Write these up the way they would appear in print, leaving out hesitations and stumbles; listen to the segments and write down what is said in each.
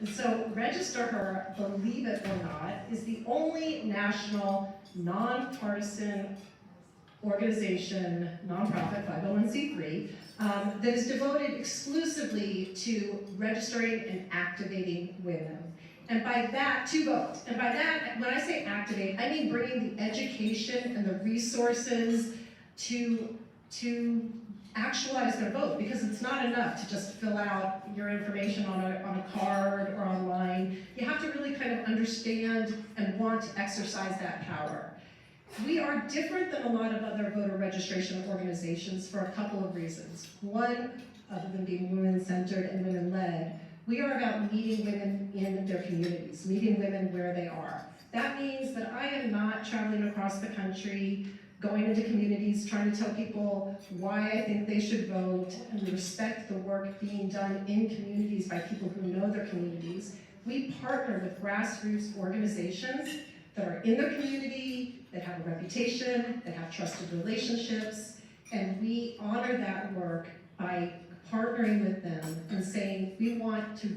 And so Register Her, believe it or not, is the only national nonpartisan organization, nonprofit, 501c3, that is devoted exclusively to registering and activating women. And by that, to vote. And by that, when I say activate, I mean bringing the education and the resources to actualize their vote, because it's not enough to just fill out your information on a card or online. You have to really kind of understand and want to exercise that power. We are different than a lot of other voter registration organizations for a couple of reasons. One, other than being women-centered and women-led, we are about meeting women in their communities, meeting women where they are. That means that I am not traveling across the country, going into communities, trying to tell people why I think they should vote, and respect the work being done in communities by people who know their communities. We partner with grassroots organizations that are in their community, that have a reputation, that have trusted relationships, and we honor that work by partnering with them and saying, we want to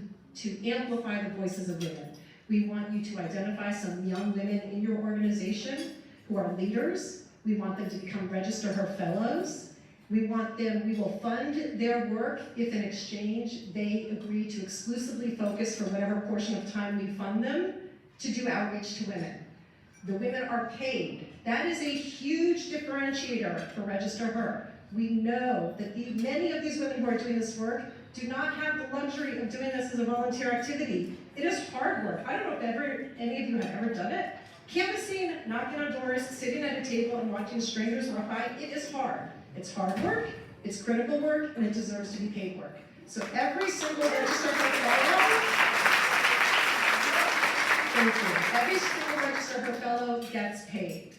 amplify the voices of women. We want you to identify some young women in your organization who are leaders. We want them to become Register Her Fellows. We will fund their work if in exchange they agree to exclusively focus for whatever portion of time we fund them to do outreach to women. The women are paid. That is a huge differentiator for Register Her. We know that many of these women who are doing this work do not have the luxury of doing this as a volunteer activity. It is hard work. I don't know if any of you have ever done it. Canvassing, knocking on doors, sitting at a table and watching strangers walk by, it is hard. It's hard work, it's critical work, and it deserves to be paid work. So every single Register Her Fellow, thank you. Every single Register Her Fellow gets paid.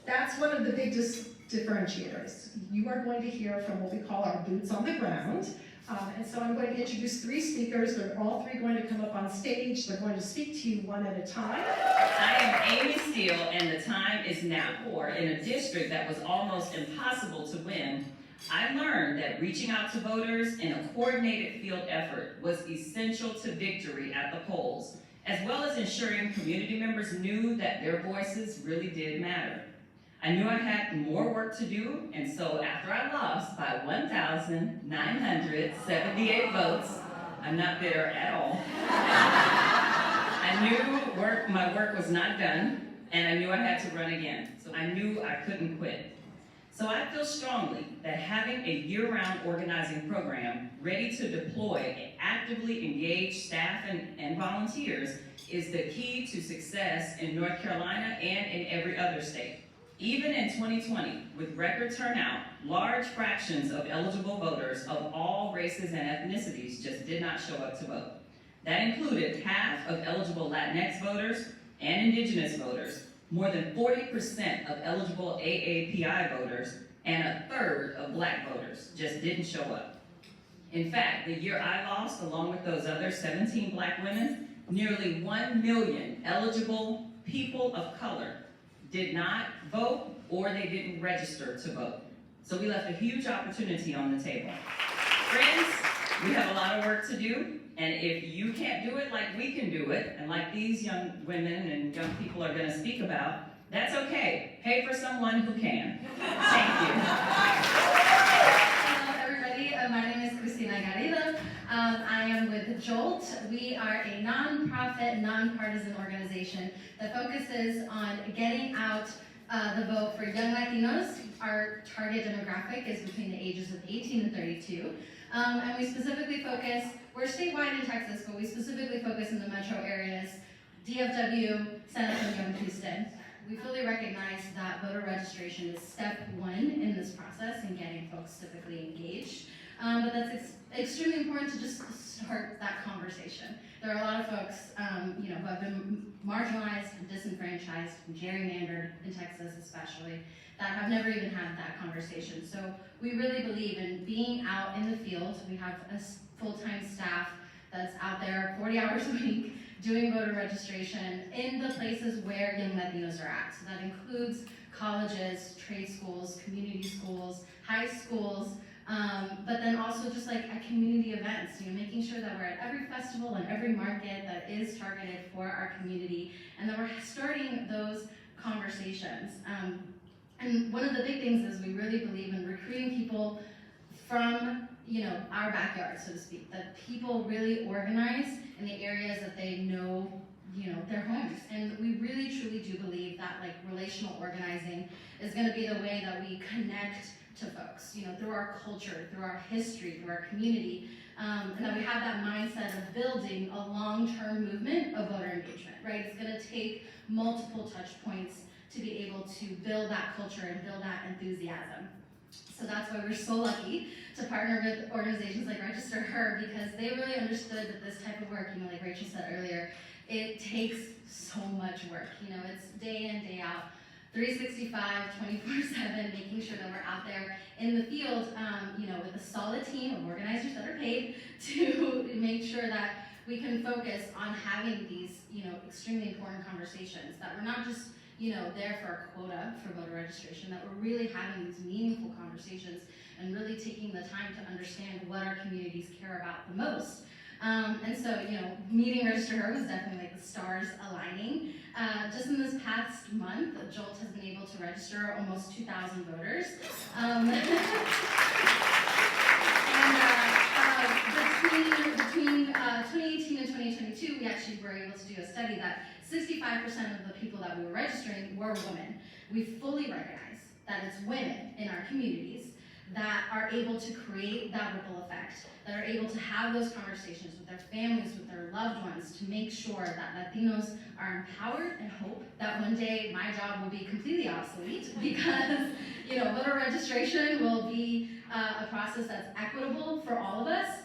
That's one of the big differentiators. You are going to hear from what we call our boots on the ground. And so I'm going to introduce three speakers. They're all three going to come up on stage. They're going to speak to you one at a time. I am Amy Steele, and the time is now. In a district that was almost impossible to win, I learned that reaching out to voters in a coordinated field effort was essential to victory at the polls, as well as ensuring community members knew that their voices really did matter. I knew I had more work to do, and so after I lost by 1,978 votes, I'm not bitter at all, I knew my work was not done, and I knew I had to run again. So I knew I couldn't quit. So I feel strongly that having a year-round organizing program ready to deploy actively engaged staff and volunteers is the key to success in North Carolina and in every other state. Even in 2020, with record turnout, large fractions of eligible voters of all races and ethnicities just did not show up to vote. That included half of eligible Latinx voters and Indigenous voters, more than 40% of eligible AAPI voters, and a third of Black voters just didn't show up. In fact, the year I lost, along with those other 17 Black women, nearly 1 million eligible people of color did not vote or they didn't register to vote. So we left a huge opportunity on the table. Friends, we have a lot of work to do, and if you can't do it like we can do it, and like these young women and young people are going to speak about, that's okay. Pay for someone who can. Thank you. Hello everybody, my name is Cristina Garrido. I am with JOLT. We are a nonprofit, nonpartisan organization that focuses on getting out the vote for young Latinos. Our target demographic is between the ages of 18 and 32. And we specifically focus, we're statewide in Texas, but we specifically focus in the metro areas, DFW, San Antonio, and Houston. We fully recognize that voter registration is step one in this process in getting folks civically engaged. But that's extremely important to just start that conversation. There are a lot of folks who have been marginalized, disenfranchised, gerrymandered in Texas especially, that have never even had that conversation. So we really believe in being out in the field. We have a full-time staff that's out there 40 hours a week doing voter registration in the places where young Latinos are at. So that includes colleges, trade schools, community schools, high schools, But then also just like at community events, making sure that we're at every festival and every market that is targeted for our community, and that we're starting those conversations. And one of the big things is we really believe in recruiting people from our backyard, so to speak, that people really organize in the areas that they know their homes. And we really truly do believe that like relational organizing is going to be the way that we connect to folks, through our culture, through our history, through our community, and that we have that mindset of building a long-term movement of voter engagement, right? It's going to take multiple touch points to be able to build that culture and build that enthusiasm. So that's why we're so lucky to partner with organizations like Register Her, because they really understood that this type of work, like Rachel said earlier, it takes so much work. It's day in, day out, 365, 24/7, making sure that we're out there in the field, with a solid team of organizers that are paid to make sure that we can focus on having these, extremely important conversations, that we're not just there for a quota for voter registration, that we're really having these meaningful conversations and really taking the time to understand what our communities care about the most. And so, meeting Register Her was definitely like the stars aligning. Just in this past month, Jolt has been able to register almost 2,000 voters. Between 2018 and 2022, we actually were able to do a study that 65% of the people that we were registering were women. We fully recognize that it's women in our communities that are able to create that ripple effect, that are able to have those conversations with their families, with their loved ones, to make sure that Latinos are empowered, and hope that one day my job will be completely obsolete, because voter registration will be a process that's equitable for all of us.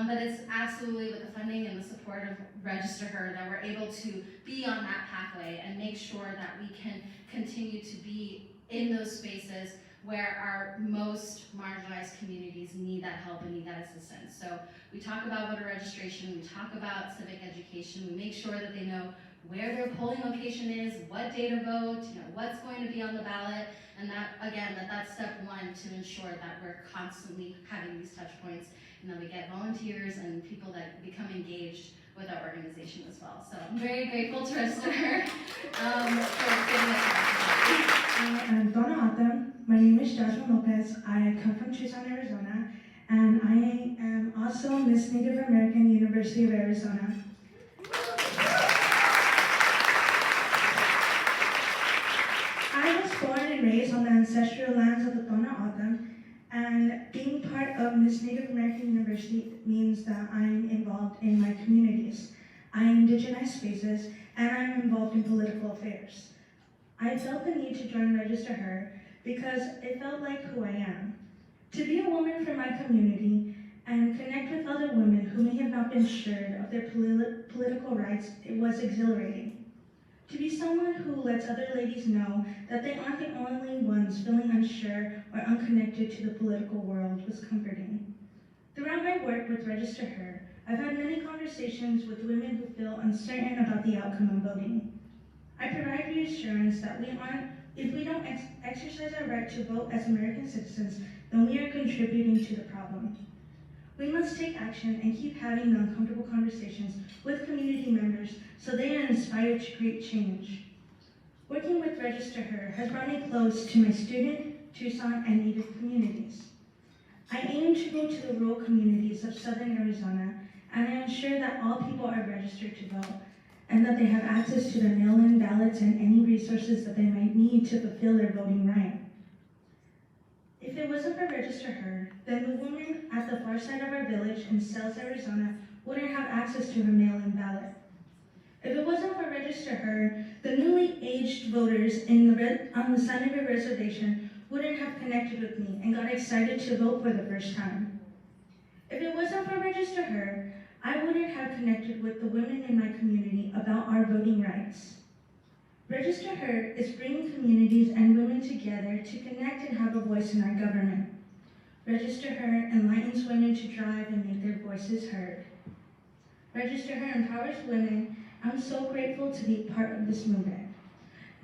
But it's absolutely with the funding and the support of Register Her that we're able to be on that pathway and make sure that we can continue to be in those spaces where our most marginalized communities need that help and need that assistance. So we talk about voter registration, we talk about civic education, we make sure that they know where their polling location is, what day to vote, what's going to be on the ballot, and that, again, that's step one to ensure that we're constantly having these touch points, and that we get volunteers and people that become engaged with our organization as well. So I'm very grateful to Register Her for giving us that. I am Donna Autumn. My name is Jasmine Lopez. I come from Tucson, Arizona, and I am also Miss Native American University of Arizona. I was born and raised on the ancestral lands of the Donna Autumn, and being part of Miss Native American University means that I'm involved in my communities. I indigenize spaces, and I'm involved in political affairs. I felt the need to join Register Her because it felt like who I am. To be a woman from my community and connect with other women who may have not been assured of their political rights, it was exhilarating. To be someone who lets other ladies know that they aren't the only ones feeling unsure or unconnected to the political world was comforting. Throughout my work with Register Her, I've had many conversations with women who feel uncertain about the outcome of voting. I provide reassurance that if we don't exercise our right to vote as American citizens, then we are contributing to the problem. We must take action and keep having the uncomfortable conversations with community members so they are inspired to create change. Working with Register Her has brought me close to my student, Tucson, and Native communities. I aim to go to the rural communities of southern Arizona, and I ensure that all people are registered to vote, and that they have access to their mail-in ballots and any resources that they might need to fulfill their voting right. If it wasn't for Register Her, then the woman at the far side of our village in Sells, Arizona wouldn't have access to her mail-in ballot. If it wasn't for Register Her, the newly aged voters on the San River Reservation wouldn't have connected with me and got excited to vote for the first time. If it wasn't for Register Her, I wouldn't have connected with the women in my community about our voting rights. Register Her is bringing communities and women together to connect and have a voice in our government. Register Her enlightens women to drive and make their voices heard. Register Her empowers women. I'm so grateful to be part of this movement.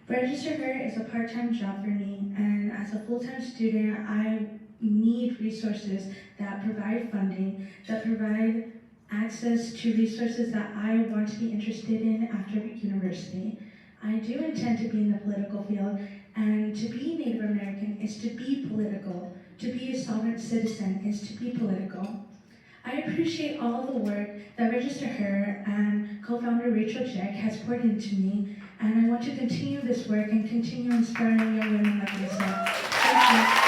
Register Her is a part-time job for me, and as a full-time student, I need resources that provide funding, that provide access to resources that I want to be interested in after university. I do intend to be in the political field, and to be Native American is to be political. To be a sovereign citizen is to be political. I appreciate all the work that Register Her and co-founder Rachel Jack has poured into me, and I want to continue this work and continue inspiring young women like myself. Thank you.